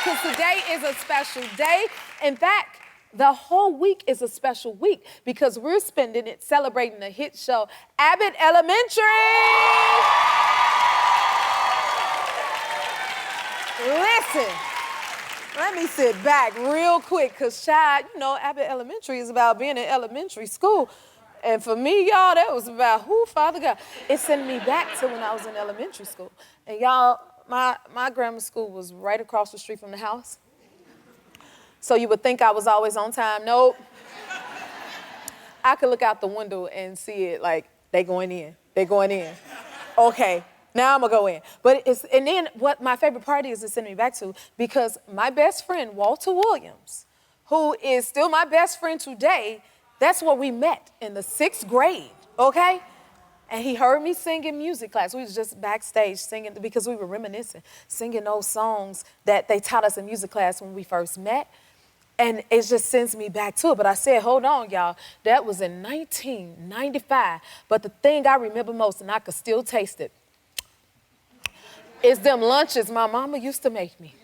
Because today is a special day. In fact, the whole week is a special week because we're spending it celebrating the hit show, Abbott Elementary. Listen, let me sit back real quick because, child, you know, Abbott Elementary is about being in elementary school. And for me, y'all, that was about who, Father God. It sent me back to when I was in elementary school. And y'all, my grammar school was right across the street from the house. So you would think I was always on time. Nope. I could look out the window and see it like, they going in. Okay, now I'm gonna go in. But and then what my favorite part is it sent me back to, because my best friend, Walter Williams, who is still my best friend today, that's where we met in the 6th grade, okay? And he heard me sing in music class. We was just backstage singing because we were reminiscing, singing those songs that they taught us in music class when we first met. And it just sends me back to it. But I said, hold on, y'all. That was in 1995. But the thing I remember most, and I could still taste it, is them lunches my mama used to make me.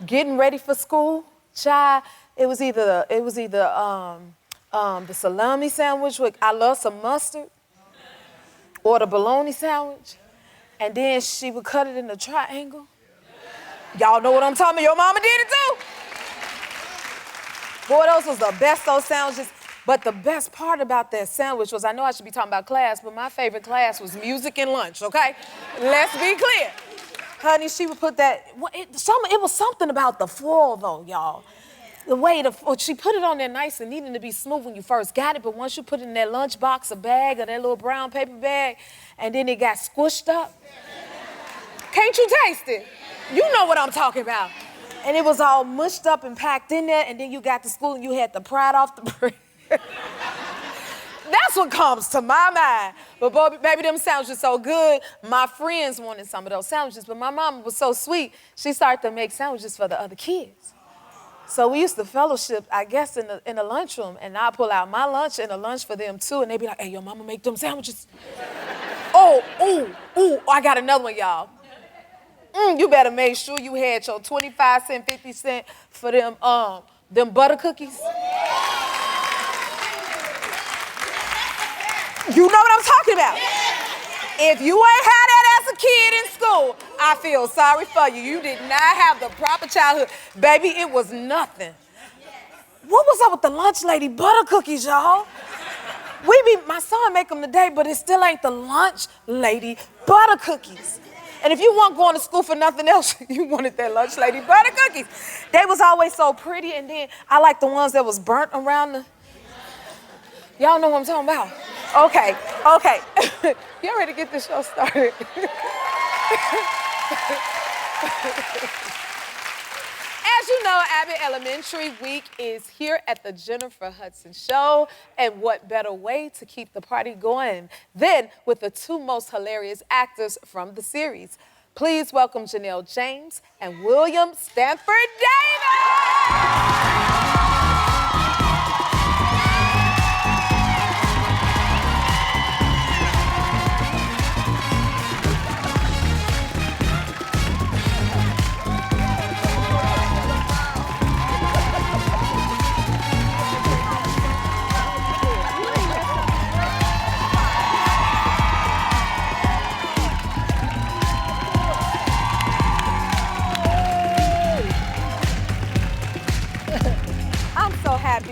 Getting ready for school, child, it was either the salami sandwich with I love some mustard, or the bologna sandwich, and then she would cut it in a triangle. Y'all know what I'm talking about? Your mama did it too. Boy, those was the best, those sandwiches. But the best part about that sandwich was, I know I should be talking about class, but my favorite class was music and lunch, okay? Let's be clear. Honey, she would put that, it was something about the foil though, y'all. The way she put it on there nice and needing to be smooth when you first got it, but once you put it in that lunch box, a bag, or that little brown paper bag, and then it got squished up. Can't you taste it? You know what I'm talking about. And it was all mushed up and packed in there, and then you got to school and you had to pry it off the bread. That's what comes to my mind. But boy, baby, them sandwiches so good, my friends wanted some of those sandwiches, but my mama was so sweet, she started to make sandwiches for the other kids. So we used to fellowship, I guess, in the lunchroom, and I'd pull out my lunch and a lunch for them too, and they'd be like, hey, your mama make them sandwiches? I got another one, y'all. You better make sure you had your 25 cent, 50 cent for them butter cookies. You know what I'm talking about. If you ain't had that as a kid in school, I feel sorry for you. You did not have the proper childhood. Baby, it was nothing. What was up with the lunch lady butter cookies, y'all? My son make them today, but it still ain't the lunch lady butter cookies. And if you weren't going to school for nothing else, you wanted that lunch lady butter cookies. They was always so pretty, and then I like the ones that was burnt around the... Y'all know what I'm talking about? Okay. You ready to get this show started? As you know, Abbott Elementary Week is here at the Jennifer Hudson Show, and what better way to keep the party going than with the 2 most hilarious actors from the series. Please welcome Janelle James and William Stanford Davis!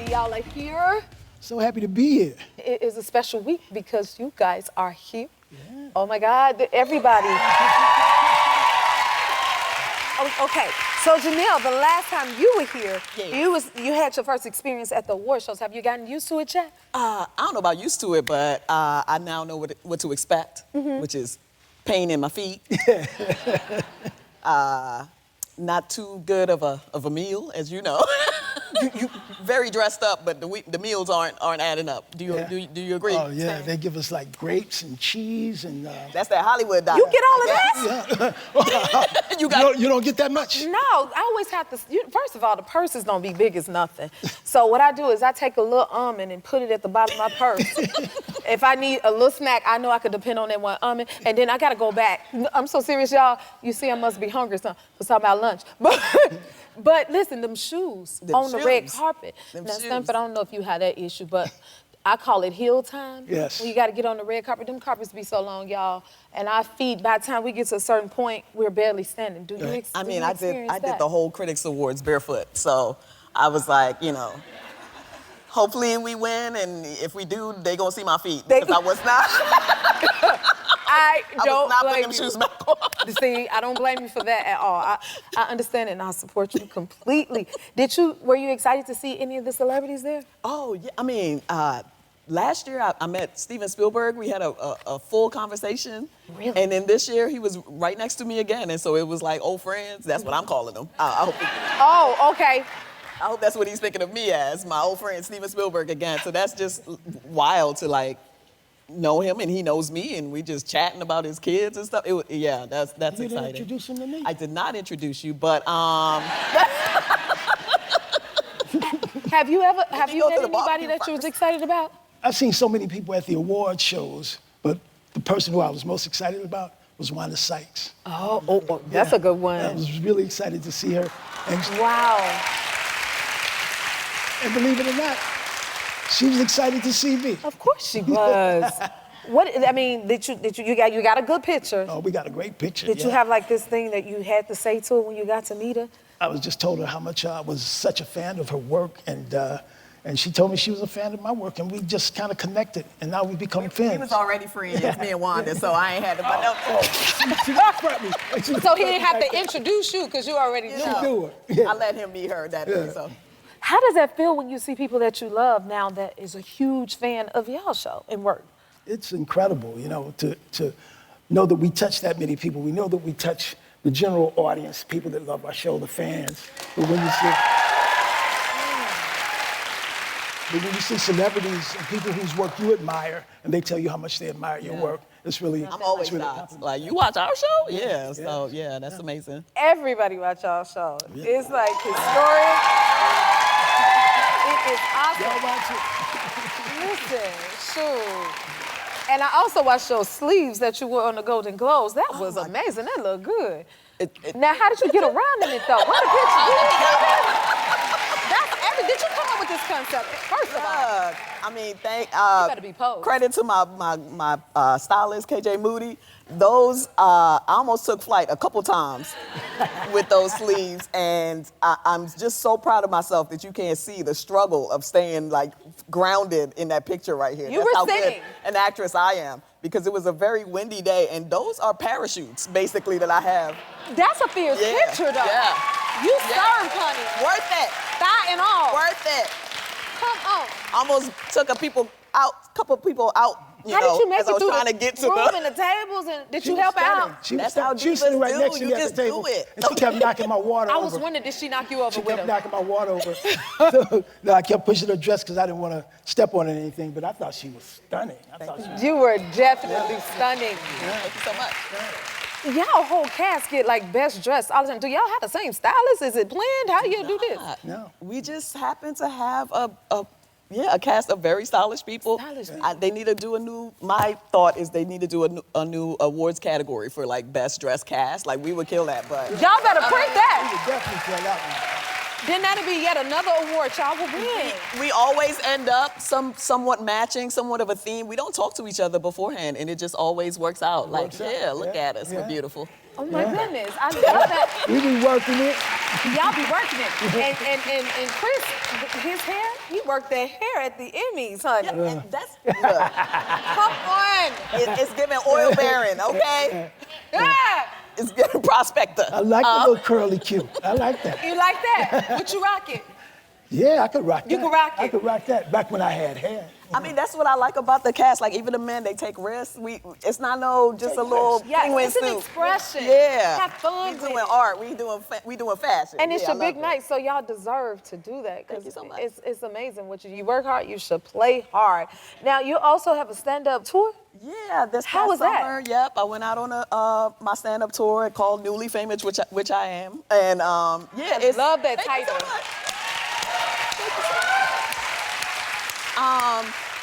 Y'all are here. So happy to be here. It is a special week because you guys are here. Yeah. Oh my God, everybody. Okay, so Janelle, the last time you were here, yes, you had your first experience at the award shows. Have you gotten used to it yet? I don't know about used to it, but I now know what to expect, which is pain in my feet. Not too good of a meal, as you know. You very dressed up, but the meals aren't adding up. Do you agree? Oh yeah, Stan? They give us like grapes and cheese and. That's that Hollywood diet. You get all of that? Yeah. you don't get that much? No, I always have to. First of all, the purses don't be big as nothing. So what I do is I take a little almond and put it at the bottom of my purse. If I need a little snack, I know I could depend on that one almond, and then I gotta go back. I'm so serious, y'all. You see, I must be hungry. So we're talking about lunch, but But listen, them shoes Them on the red shoes. carpet. Them Now, shoes. Stanford, I don't know if you had that issue, but I call it heel time. Yes. When you got to get on the red carpet. Them carpets be so long, y'all. And our feet, by the time we get to a certain point, we're barely standing. Do you, Right. I do mean, you I experience did that? the whole Critics Awards barefoot. So I was like, you know, hopefully we win, and if we do, they gonna see my feet. Because I was not. I I don't was not blame putting them you. shoes back on. See, I don't blame you for that at all. I understand it and I support you completely. Were you excited to see any of the celebrities there? Oh, yeah. I mean, last year I met Steven Spielberg. We had a full conversation. Really? And then this year he was right next to me again. And so it was like old friends. That's what I'm calling them. Oh, okay. I hope that's what he's thinking of me as, my old friend Steven Spielberg again. So that's just wild to like know him and he knows me and we just chatting about his kids and stuff. That's You exciting. didn't introduce him to me. I did not introduce you, but Have you go met to the anybody barbecue that you was first? excited about? I've seen so many people at the award shows, but the person who I was most excited about was Wanda Sykes. Oh, that's a good one. I was really excited to see her. Wow. And believe it or not, she was excited to see me. Of course she was. You got a good picture? Oh, we got a great picture. Did you have like this thing that you had to say to her when you got to meet her? I was just told her how much I was such a fan of her work, and she told me she was a fan of my work, and we just kind of connected, and now we become friends. we was already friends, me and Wanda, so I ain't had to. She laughed at me. So he didn't have to introduce you because you already knew her. knew her. Yeah. I let him meet her that day, so. How does that feel when you see people that you love now that is a huge fan of y'all show and work? It's incredible, you know, to know that we touch that many people. We know that we touch the general audience, people that love our show, the fans. But when you see celebrities and people whose work you admire, and they tell you how much they admire your work, it's really. I'm always it's really a shocked. compliment. Like, you watch our show? Yeah, so yeah, that's amazing. Everybody watch y'all show. It's like historic. It is awesome. Y'all watch it. Listen, shoot. And I also watched your sleeves that you wore on the Golden Globes. That was amazing. That looked good. Now, how did you get around in it, though? What a picture. Did you come up with this concept, first of all? I mean, better be posed. credit to my stylist, KJ Moody. Those, I almost took flight a couple times with those sleeves, and I'm just so proud of myself that you can't see the struggle of staying like grounded in that picture right here. You That's were how singing. good an actress I am, because it was a very windy day, and those are parachutes, basically, that I have. That's a fierce picture, though. Yeah. You served, honey. Worth it. Thigh and all. Worth it. Come on. Almost took couple people out, How did you make as I it was through trying the to get to room the... and the tables? And did She you was help stunning. out? She was That's how stunning. She was sitting divas right next do. to You me at just the table. do it. And she kept knocking my water I over. was wondering, did she knock you over She with kept him? knocking my water over. So, no, I kept pushing her dress because I didn't want to step on anything, but I thought she was stunning. You were definitely stunning. Thank you so much. Y'all whole cast get like best dressed all the time. Do y'all have the same stylist? Is it planned? How do you do this? No. We just happen to have a cast of very stylish people. Stylish people. They need to do my thought is they need to do a new awards category for like best dressed cast. Like, we would kill that, but. Y'all better print You that. would definitely tell that Then that'll be yet another award y'all will win. We always end up somewhat matching, somewhat of a theme. We don't talk to each other beforehand, and it just always works out. Like, works out. yeah, look Yeah. at us, we're Yeah. beautiful. Oh my goodness, I love that. one. We be working it. Y'all be working it. And Chris, his hair, he worked that hair at the Emmys, honey. And that's, look, Come on. it's giving oil baron, okay? Yeah. It's giving prospector. I like the little curly Q. I like that. You like that? What you rocking? Yeah, I could rock that. You could rock I it. could rock that back when I had hair. I mean, that's what I like about the cast. Like, even the men, they take risks. It's not just a little Yeah, penguin it's an suit. expression. Yeah. Have fun We with doing it. art. We doing fashion. And it's Yeah, your I big love it. night, so y'all deserve to do that. Thank you so much. It's amazing what you work hard, you should play hard. Now, you also have a stand-up tour? Yeah, this How past was that? summer, yep, I went out on my stand-up tour called Newly Famous, which I am, and yeah, I love that thank you so title. much. Thank you so much.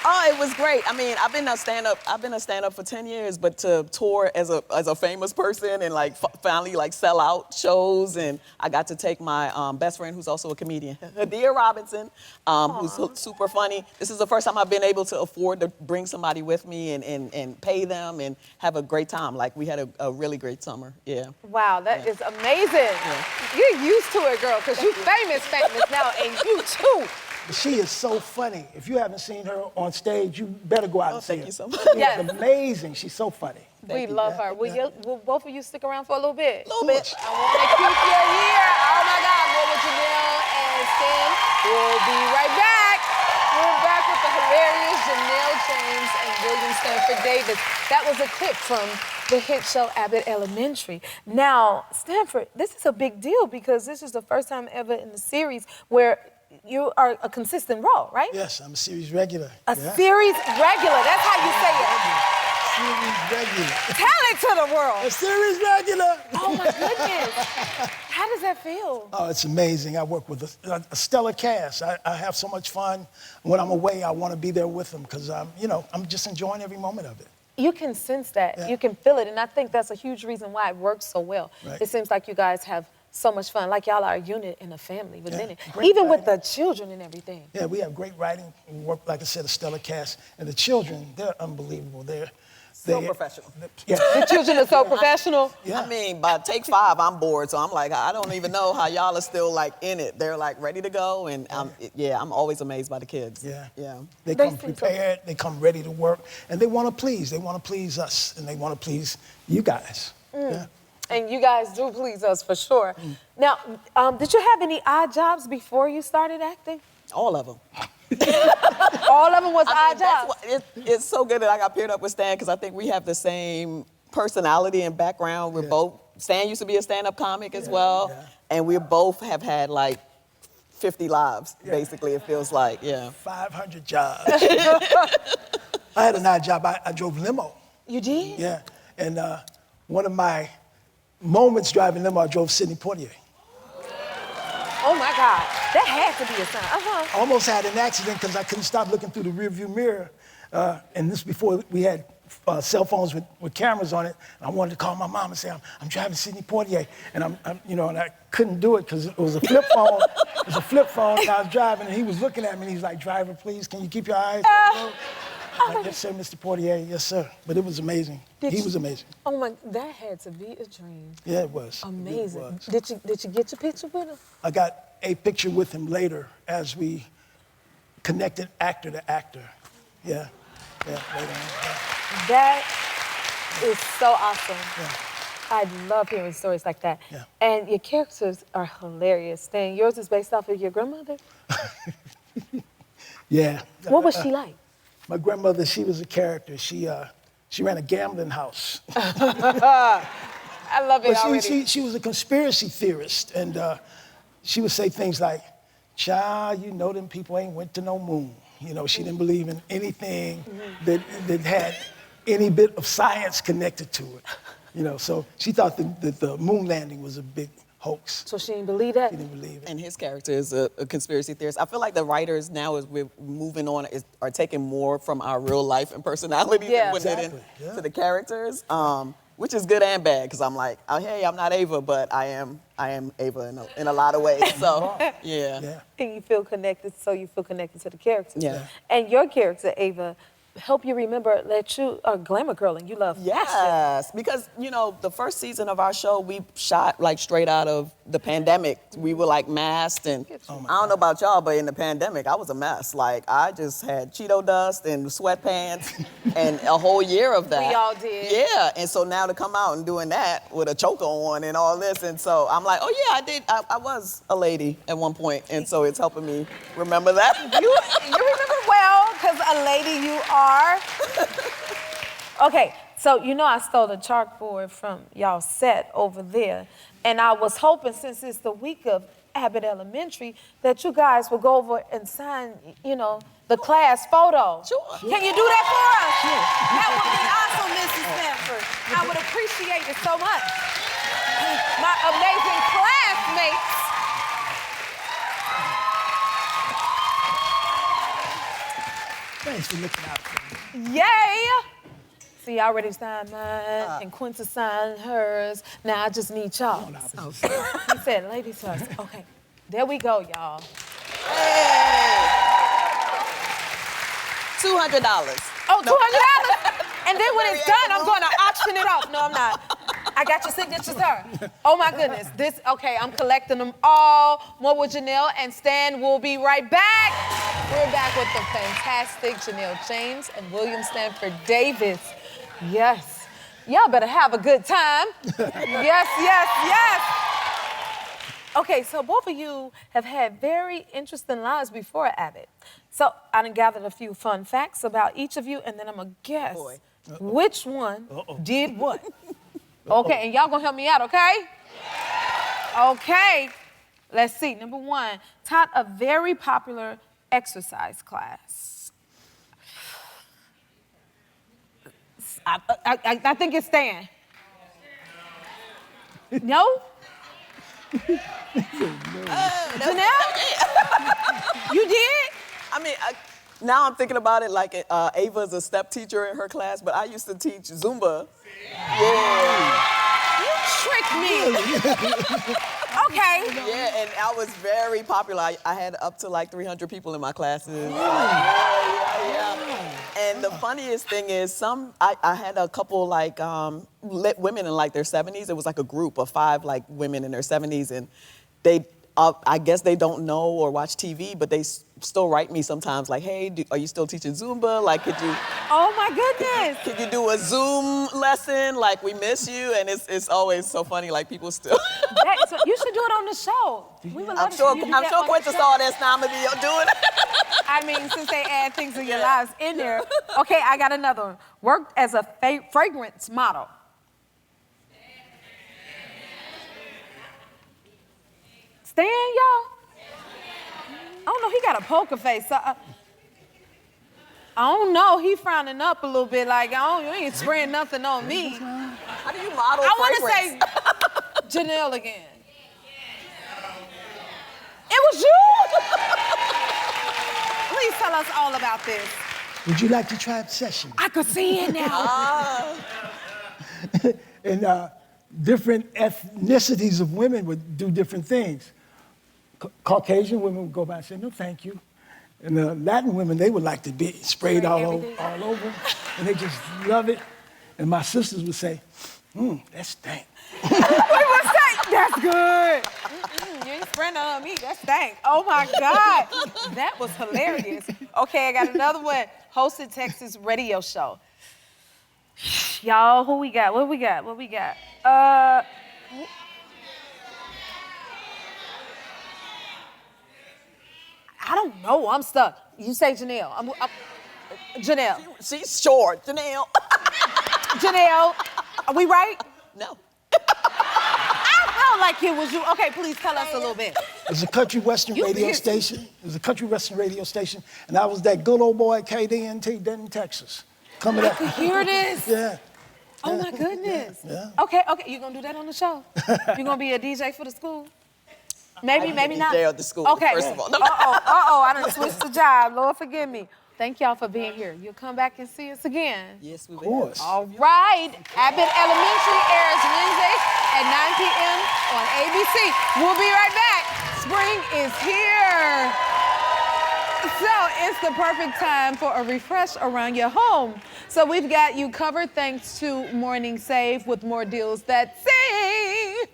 Oh, it was great. I mean, I've been a stand-up for 10 years, but to tour as a famous person and like finally like sell out shows, and I got to take my best friend who's also a comedian, Hadia Robinson, who's super funny. This is the first time I've been able to afford to bring somebody with me and pay them and have a great time. Like we had a really great summer. Yeah. Wow, that is amazing. Yeah. You're used to it, girl, because you famous now, and you too. She is so funny. If you haven't seen her on stage, you better go out and see her. Thank you so much. She's Yes. amazing. She's so funny. We love her. Will both of you stick around for a little bit? A little bit. I want to keep you here. Oh my God, more with Janelle and Stan. We'll be right back. We're back with the hilarious Janelle James and William Stanford Davis. That was a clip from the hit show Abbott Elementary. Now, Stanford, this is a big deal because this is the first time ever in the series where you are a consistent role, right? Yes, I'm a series regular. A series regular. That's how you say it. Series regular. Tell it to the world. A series regular. Oh my goodness. How does that feel? Oh, it's amazing. I work with a stellar cast. I have so much fun. When I'm away, I want to be there with them because I'm just enjoying every moment of it. You can sense that. Yeah. You can feel it. And I think that's a huge reason why it works so well. Right. It seems like you guys have so much fun. Like y'all are a unit and a family within it. Great Even with writing. the children and everything. Yeah, we have great writing. We work, like I said, a stellar cast. And the children, they're unbelievable. So professional. Yeah. The children are so professional. Yeah. I mean, by take 5, I'm bored. So I'm like, I don't even know how y'all are still like in it. They're like ready to go. And I'm always amazed by the kids. Yeah. Yeah. They They come seem so- prepared. They come ready to work. And they want to please. They want to please us. And they want to please you guys. Yeah. And you guys do please us for sure. Now, did you have any odd jobs before you started acting? All of them. All of them was I odd mean, that's jobs. it's so good that I got paired up with Stan because I think we have the same personality and background. We're both, Stan used to be a stand-up comic as well. Yeah. And we both have had like 50 lives, basically, it feels like, yeah. 500 jobs. I had an odd job. I drove limo. You did? Yeah. And one of my moments driving limo, I drove Sidney Poitier. Oh my God. That had to be a sign. Uh-huh. Almost had an accident because I couldn't stop looking through the rearview mirror. And this before we had cell phones with cameras on it. And I wanted to call my mom and say, I'm driving Sidney Poitier. And and I couldn't do it because it was a flip phone. It was a flip phone, and I was driving, and he was looking at me, and he's like, driver, please, can you keep your eyes on the road? I'm like, yes, sir, Mr. Poitier, yes, sir. But it was amazing. He was amazing. Oh my, that had to be a dream. Yeah, it was. Amazing. It was. Did you get your picture with him? I got a picture with him later as we connected actor to actor. Yeah, later on. Yeah. That is so awesome. Yeah. I love hearing stories like that. Yeah. And your characters are hilarious. Stan, yours is based off of your grandmother? Yeah. What was she like? My grandmother, she was a character. She ran a gambling house. I love it But already. she was a conspiracy theorist, and she would say things like, "Child, you know them people ain't went to no moon." You know, she didn't believe in anything that had any bit of science connected to it. You know, so she thought that the moon landing was a big hoax. So she didn't believe that? She didn't believe it. And his character is a conspiracy theorist. I feel like the writers now, as we're moving on, are taking more from our real life and personalities Yeah. and putting it Exactly, into the characters, which is good and bad. Because I'm like, oh, hey, I'm not Ava, but I am Ava in a lot of ways. So yeah. Yeah. And you feel connected, so you feel connected to the characters. Yeah. And your character, Ava, help you remember that you are glamour girl and you love fashion. Yes, because, the first season of our show, we shot like straight out of the pandemic. We were like masked, and I don't know about y'all, but in the pandemic, I was a mess. Like, I just had Cheeto dust and sweatpants and a whole year of that. We all did. Yeah, and so now to come out and doing that with a choker on and all this, and so I'm like, oh yeah, I did. I was a lady at one point, and so it's helping me remember that. You remember well, because a lady you are. Okay, so I stole the chalkboard from y'all set over there, and I was hoping, since it's the week of Abbott Elementary, that you guys would go over and sign, the class photo. Sure. Can you do that for us? Sure. That would be awesome, Mrs. Stanford. I would appreciate it so much. My amazing classmates. Thanks for looking out for me. Yay! See, I already signed mine, and Quincy signed hers. Now I just need y'all. He said, ladies first. Okay, there we go, y'all. Hey. $200. Oh, $200? And then when it's done, I'm going to auction it off. No, I'm not. I got your signature, sir. Oh, my goodness. Okay, I'm collecting them all. More with Janelle and Stan. We'll be right back. We're back with the fantastic Janelle James and William Stanford Davis. Yes. Y'all better have a good time. Yes, yes, yes. Okay, so both of you have had very interesting lives before Abbott. So I done gathered a few fun facts about each of you, and then I'm gonna guess which one did what. Okay, and y'all gonna help me out, okay? Okay, let's see. Number one, taught a very popular exercise class. I think it's Stan. No? Janelle? You did? I mean, now I'm thinking about it like Ava's a step teacher in her class, but I used to teach Zumba. Yeah. You tricked me. Okay. Yeah, and I was very popular. I had up to like 300 people in my classes. And the funniest thing is I had a couple like women in like their 70s. It was like a group of 5 like women in their 70s, and they, I guess they don't know or watch TV, but they still write me sometimes like, hey, are you still teaching Zumba? Like, could you? Oh my goodness. Could you do a Zoom lesson? Like, we miss you, and it's always so funny. Like, people still. So you should do it on the show. We would love I'm sure Quinta show. saw this. Now I'm gonna be doing it. I mean, since they add things in your lives in there. Okay, I got another one. Worked as a fragrance model. Stan, y'all? I don't know, he got a poker face. So, I don't know, he frowning up a little bit like, you ain't spraying nothing on me. How do you model I want fragrance? to say Janelle again. It was you? Please tell us all about this. Would you like to try a session? I could see it now. And different ethnicities of women would do different things. Caucasian women would go by and say, no, thank you. And the Latin women, they would like to be sprayed all over, and they just love it. And my sisters would say, that stank. We would say, that's good. You ain't spraying on me, that stank. Oh my God, that was hilarious. Okay, I got another one. Hosted Texas radio show. Y'all, who we got? What we got? I don't know, I'm stuck. You say Janelle. Janelle. She's short, Janelle. Janelle, are we right? No. I felt like it was you. Okay, please tell us a little bit. There's a country western radio station. And I was that good old boy at KDNT, Denton, Texas. Coming up. Hear this? Yeah. Oh my goodness. Yeah. Okay, you gonna do that on the show? You gonna be a DJ for the school? Maybe not. DJ of the school, okay. first of all. I done switched the job. Lord forgive me. Thank y'all for being here. You'll come back and see us again. Yes, we will. Of course. All right. Abbott Elementary airs Wednesdays at 9 p.m. on ABC. We'll be right back. Spring is here. So it's the perfect time for a refresh around your home. So we've got you covered thanks to Morning Save with more deals that sing.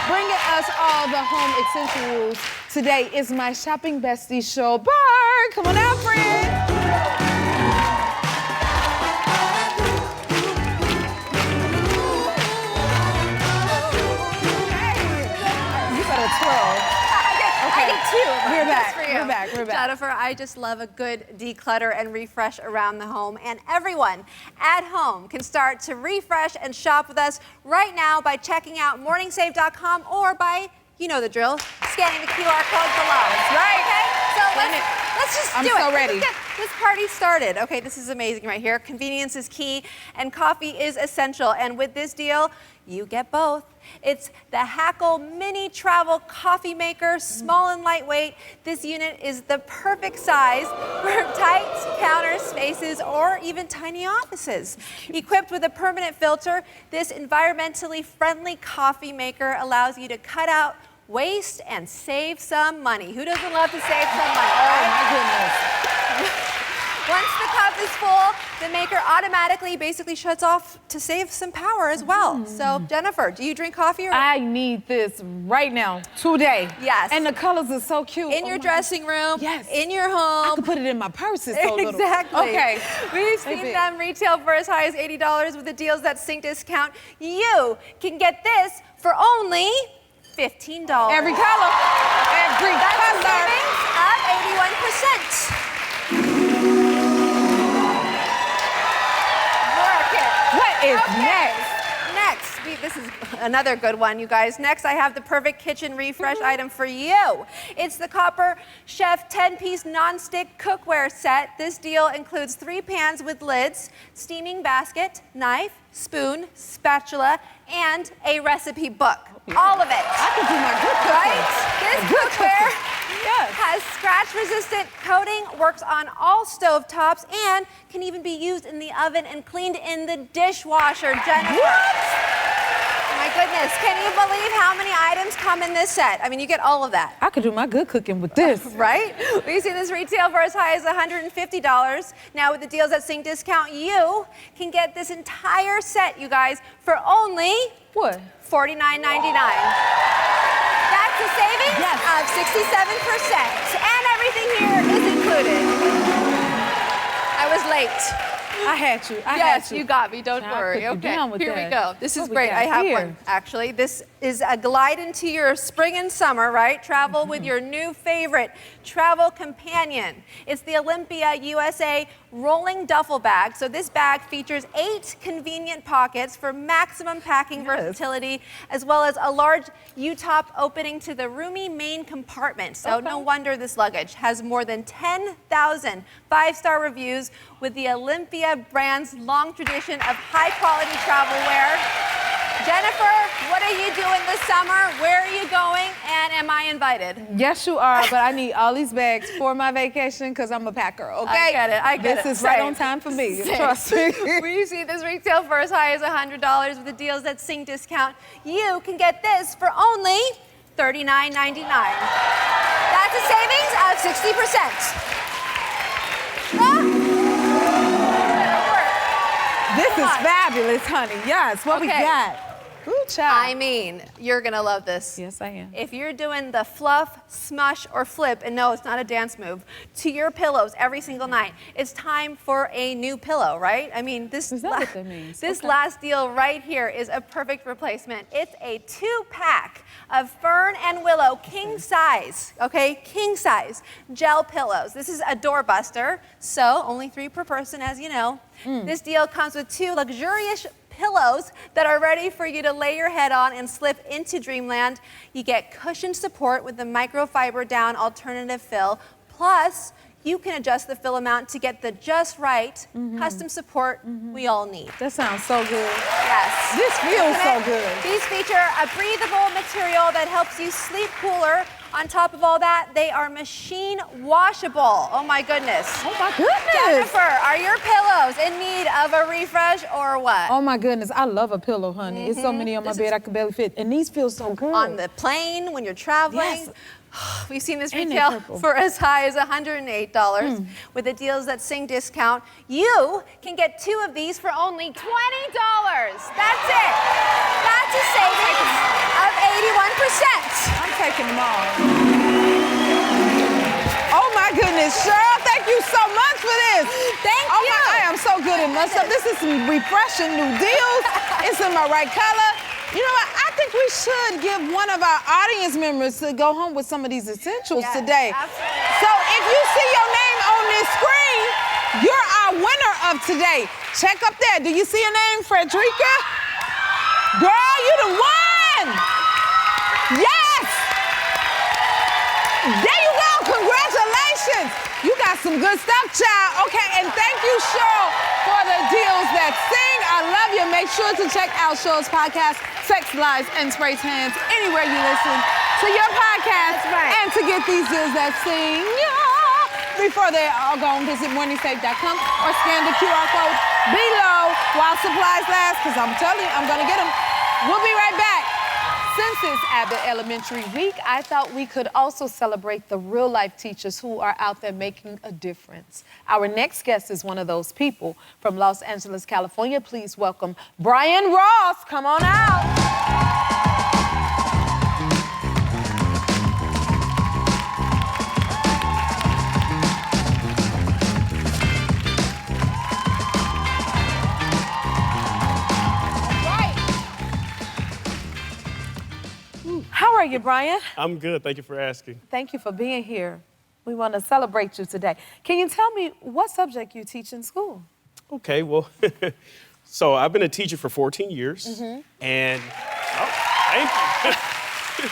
Bringing us all the home essentials today is my shopping bestie show. Bird, come on out, friend. I get 2. We're back. Just for you. We're back. Jennifer, I just love a good declutter and refresh around the home. And everyone at home can start to refresh and shop with us right now by checking out morningsave.com or by, you know the drill, scanning the QR code below. That's right. Okay? So let's just do it. I'm so ready. this party started. Okay, this is amazing right here. Convenience is key and coffee is essential. And with this deal, you get both. It's the Hackle Mini Travel Coffee Maker, small and lightweight. This unit is the perfect size for tight counter spaces or even tiny offices. Equipped with a permanent filter, this environmentally friendly coffee maker allows you to cut out waste and save some money. Who doesn't love to save some money? Oh my goodness. Once the cup is full, the maker automatically basically shuts off to save some power as well. So, Jennifer, do you drink coffee? Or I need this right now, today. Yes. And the colors are so cute. in your dressing room, Yes. in your I home. could put it in my purse. It's so little. Exactly. Okay. We've seen Maybe. them retail for as high as $80 with the Deals That Sink discount. You can get this for only $15. Every color. Every That's a color. savings of 81%. Work it. What is Okay. next? This is another good one, you guys. Next, I have the perfect kitchen refresh item for you. It's the Copper Chef 10-piece nonstick cookware set. This deal includes 3 pans with lids, steaming basket, knife, spoon, spatula, and a recipe book. All of it. I could do my good cooking. Right? This Good cookware cooking. Yes. has scratch-resistant coating, works on all stove tops, and can even be used in the oven and cleaned in the dishwasher, Jennifer. What? My goodness, can you believe how many items come in this set? I mean, you get all of that. I could do my good cooking with this. Right? We've seen this retail for as high as $150. Now with the Deals That Sink discount, you can get this entire set, you guys, for only What? $49.99. That's a savings of 67%. And everything here is included. I was late. I had you. I Yes, had you got me. Don't Child, worry. put you Okay, down with here we that. go. This is What we great. got I have here? one, actually. This is a glide into your spring and summer, right? Travel with your new favorite travel companion. It's the Olympia USA rolling duffel bag. So this bag features 8 convenient pockets for maximum packing versatility, as well as a large U-top opening to the roomy main compartment. So no wonder this luggage has more than 10,000 5-star reviews with the Olympia brand's long tradition of high-quality travel wear. Jennifer, what are you doing this summer? Where are you going? And am I invited? Yes, you are, but I need all these bags for my vacation because I'm a packer, okay? I get it. I get it. This is right Same. on time for me. Same. Trust me. We see this retail for as high as $100 with the Deals That Sink discount. You can get this for only $39.99. That's a savings of 60%. This is fabulous, honey. Yes, what we Okay. got? Ooh, I child. mean, you're gonna love this. Yes, I am. If you're doing the fluff, smush, or flip, and no, it's not a dance move, to your pillows every single night, it's time for a new pillow, right? I mean, this Is that what that means? This Okay. last deal right here is a perfect replacement. It's a 2-pack of Fern and Willow king size, okay, king size gel pillows. This is a doorbuster, so only 3 per person, as you know. This deal comes with 2 luxurious pillows that are ready for you to lay your head on and slip into dreamland. You get cushion support with the microfiber down alternative fill. Plus, you can adjust the fill amount to get the just right custom support we all need. That sounds so good. Yes. This feels Isn't so it? good. These feature a breathable material that helps you sleep cooler. On top of all that, they are machine washable. Oh my goodness. Oh my goodness. Jennifer, are your pillows in need of a refresh or what? Oh my goodness, I love a pillow, honey. It's so many on my bed I could barely fit. And these feel so good. On the plane when you're traveling. Yes. We've seen this Ain't they retail purple? for as high as $108. With the Deals That Sing discount, you can get 2 of these for only $20. That's it. That's a savings of 81%. I'm taking them all. Oh my goodness, Cheryl, thank you so much for this. Thank Oh you. my, I am so good at my stuff. This is some refreshing new deals. It's in my right color. You know what? I think we should give one of our audience members to go home with some of these essentials Yes, today. absolutely. So if you see your name on this screen, you're our winner of today. Check up there. Do you see your name, Frederica? Girl, you the one! Yes! There you go. Congratulations. cents. You got some good stuff, child. Okay, and thank you, Cheryl, for the deals that sing. I love you. Make sure to check out Cheryl's podcast, Sex, Lies, and Spray Tans, anywhere you listen to your podcast. That's right. And to get these deals that sing, before they all go and visit morningsafe.com or scan the QR code below while supplies last, because I'm telling you, I'm going to get them. We'll be right back. Since it's Abbott Elementary Week, I thought we could also celebrate the real-life teachers who are out there making a difference. Our next guest is one of those people from Los Angeles, California. Please welcome Brian Ross. Come on out. How are you, Brian? I'm good. Thank you for asking. Thank you for being here. We want to celebrate you today. Can you tell me what subject you teach in school? Okay, well, so I've been a teacher for 14 years, and thank you.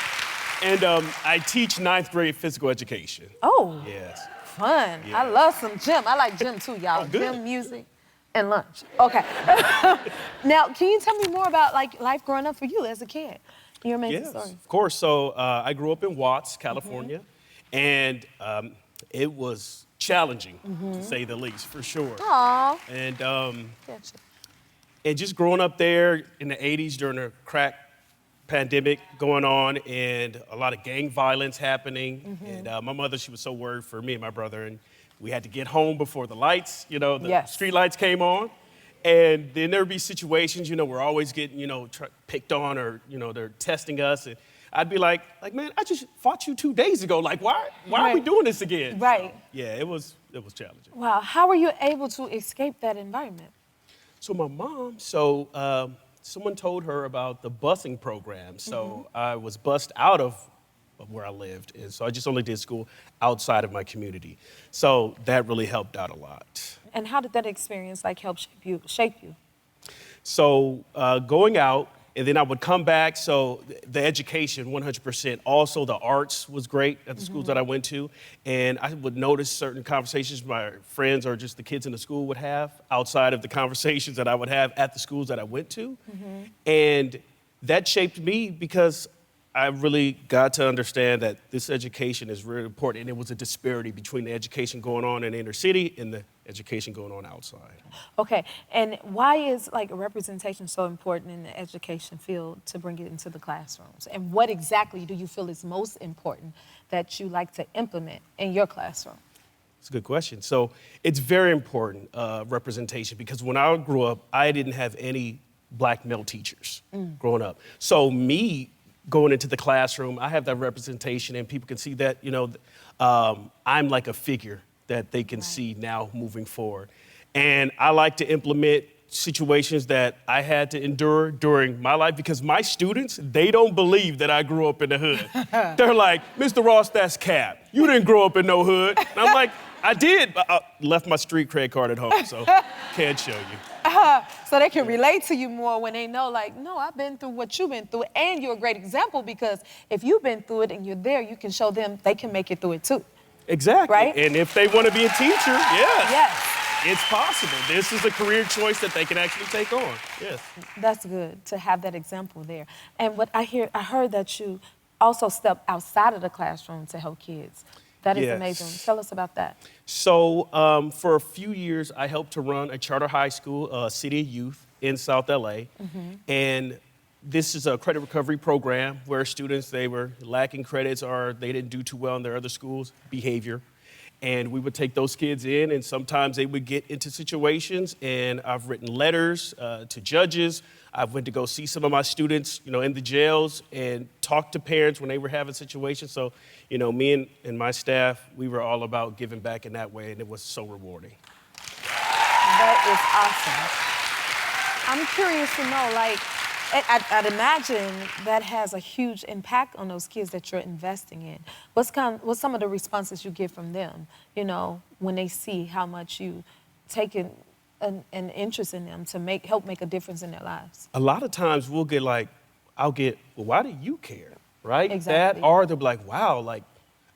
And I teach ninth grade physical education. Oh, Yes. fun. Yeah. I love some gym. I like gym too, y'all. Oh, good. Gym, music, and lunch. Okay. Now, can you tell me more about like life growing up for you as a kid? Your amazing Yes, story. of course. So I grew up in Watts, California, and it was challenging, to say the least, for sure. Aw. And Gotcha. and just growing up there in the 80s during the crack pandemic going on and a lot of gang violence happening. And my mother, she was so worried for me and my brother, and we had to get home before the lights, the Yes. street lights came on. And then there would be situations, we're always getting, picked on or, they're testing us. And I'd be like, man, I just fought you 2 days ago. Like, why are we Right. doing this again? Right. Yeah, it was challenging. Wow. How were you able to escape that environment? So my mom, someone told her about the busing program. So I was bused out of where I lived. And so I just only did school outside of my community. So that really helped out a lot. And how did that experience help shape you? So going out, and then I would come back. So the education, 100%. Also, the arts was great at the schools that I went to. And I would notice certain conversations my friends or just the kids in the school would have outside of the conversations that I would have at the schools that I went to. And that shaped me because I really got to understand that this education is really important. And it was a disparity between the education going on in the inner city and the education going on outside. Okay, and why is representation so important in the education field to bring it into the classrooms? And what exactly do you feel is most important that you like to implement in your classroom? It's a good question. So it's very important, representation, because when I grew up, I didn't have any black male teachers growing up. So me going into the classroom, I have that representation and people can see that, I'm like a figure that they can see now moving forward. And I like to implement situations that I had to endure during my life because my students, they don't believe that I grew up in the hood. They're like, Mr. Ross, that's cap. You didn't grow up in no hood. And I'm like, I did, but I left my street cred card at home, so can't show you. So they can relate to you more when they know, no, I've been through what you've been through. And you're a great example because if you've been through it and you're there, you can show them they can make it through it too. Exactly. Right? And if they want to be a teacher, Yes. it's possible. This is a career choice that they can actually take on. Yes. That's good to have that example there. And what I heard that you also step outside of the classroom to help kids. That is Yes. amazing. Tell us about that. So for a few years, I helped to run a charter high school, City of Youth in South LA. And this is a credit recovery program where students, they were lacking credits or they didn't do too well in their other schools, behavior. And we would take those kids in and sometimes they would get into situations and I've written letters to judges. I went to go see some of my students, in the jails and talk to parents when they were having situations. So, me and my staff, we were all about giving back in that way and it was so rewarding. That is awesome. I'm curious to know, I'd imagine that has a huge impact on those kids that you're investing in. What's some of the responses you get from them, when they see how much you taken an interest in them to help make a difference in their lives? A lot of times we'll get I'll get, well, why do you care, right? Exactly. That, or they'll be like, wow,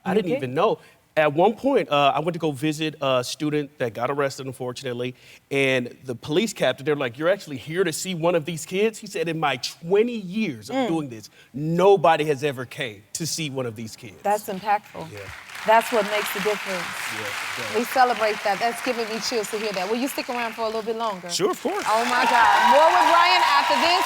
I didn't even know. At one point, I went to go visit a student that got arrested, unfortunately, and the police captain, they're like, "You're actually here to see one of these kids?" He said, "In my 20 years of doing this, nobody has ever came to see one of these kids." That's impactful. Yeah. That's what makes the difference. Yeah, We celebrate that. That's giving me chills to hear that. Will you stick around for a little bit longer? sure, of course. Oh my God. More with Brian after this.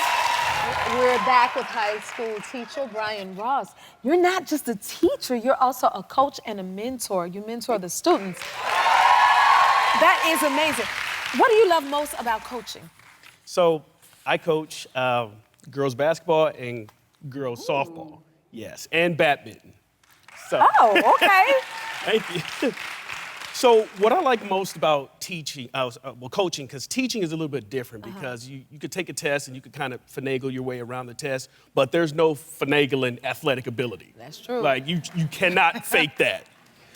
We're back with high school teacher Brian Ross. You're not just a teacher, you're also a coach and a mentor. You mentor the students. That is amazing. What do you love most about coaching? So I coach girls basketball and girls softball. Yes, and badminton. So, Oh, okay. thank you. So what I like most about teaching, coaching, because teaching is a little bit different because you could take a test and you could kind of finagle your way around the test, but there's no finagling athletic ability. That's true. Like you cannot fake that.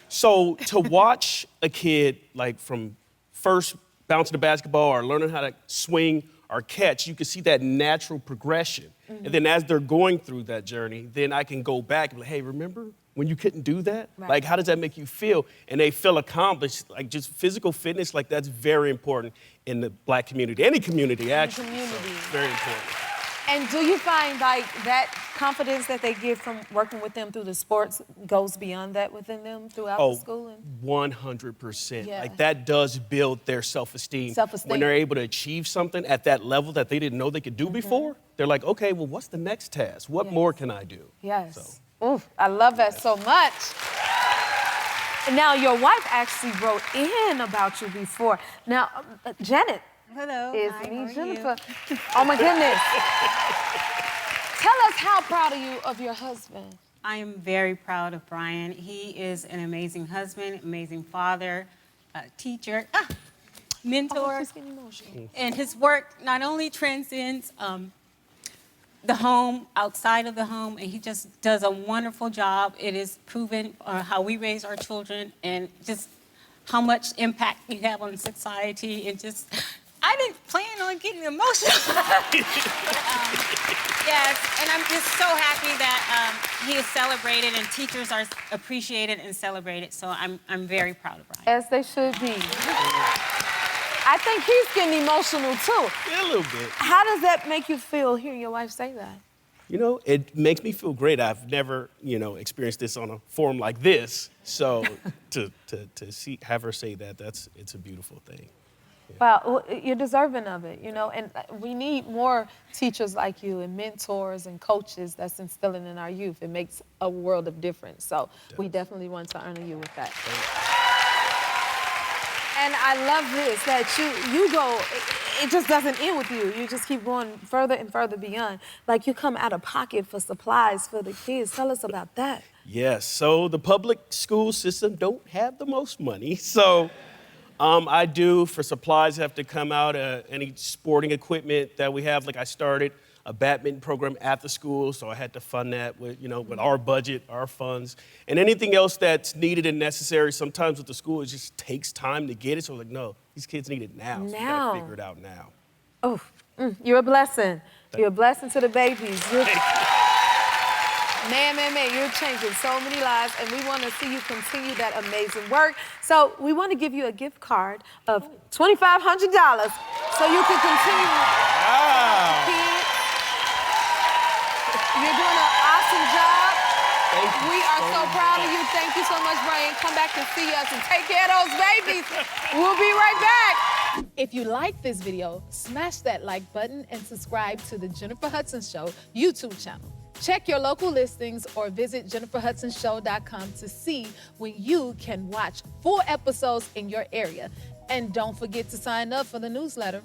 So to watch a kid like from first bouncing the basketball or learning how to swing or catch, you can see that natural progression. And then as they're going through that journey, then I can go back and be like, hey, remember when you couldn't do that? Right. Like, how does that make you feel? And they feel accomplished. Like, just physical fitness, like, that's very important in the Black community, any community, actually. community. So, it's very important. And do you find like that confidence that they get from working with them through the sports goes beyond that within them throughout the schooling? 100%. Yeah. Like, that does build their self-esteem. Self-esteem. When they're able to achieve something at that level that they didn't know they could do before, they're like, okay, well, what's the next task? What more can I do? Yes. So. Oof, I love that so much. Now, your wife actually wrote in about you before. Now, Janet Hello. is Hi, me, how are Jennifer. you? Oh, my goodness. Tell us how proud are you of your husband? I am very proud of Brian. He is an amazing husband, amazing father, teacher, mentor. She's getting emotional. And his work not only transcends the home, outside of the home, and he just does a wonderful job. It is proven how we raise our children and just how much impact you have on society. And just, I didn't plan on getting emotional. Yes, and I'm just so happy that he is celebrated and teachers are appreciated and celebrated. So I'm very proud of Brian. As they should be. I think he's getting emotional too. Yeah, a little bit. How does that make you feel hearing your wife say that? You know, it makes me feel great. I've never, experienced this on a forum like this. So to have her say that, it's a beautiful thing. Well, you're deserving of it, and we need more teachers like you and mentors and coaches that's instilling in our youth. It makes a world of difference. So we definitely want to honor you with that. And I love this, that you go, it just doesn't end with you. You just keep going further and further beyond. Like you come out of pocket for supplies for the kids. Tell us about that. Yes, so the public school system don't have the most money. So I do, for supplies, have to come out any sporting equipment that we have. Like I started a badminton program at the school, so I had to fund that with, with our budget, our funds. And anything else that's needed and necessary, sometimes with the school, it just takes time to get it. So like, no, these kids need it now. So we gotta figure it out now. Oh, you're a blessing. You're a blessing to the babies. Man, you're changing so many lives, and we want to see you continue that amazing work. So we want to give you a gift card of $2,500 so you can continue. Wow. Kids, you're doing an awesome job. Thank you. We are so proud of you. Thank you so much, Brian. Come back and see us and take care of those babies. We'll be right back. If you like this video, smash that like button and subscribe to the Jennifer Hudson Show YouTube channel. Check your local listings or visit jenniferhudsonshow.com to see when you can watch full episodes in your area. And don't forget to sign up for the newsletter.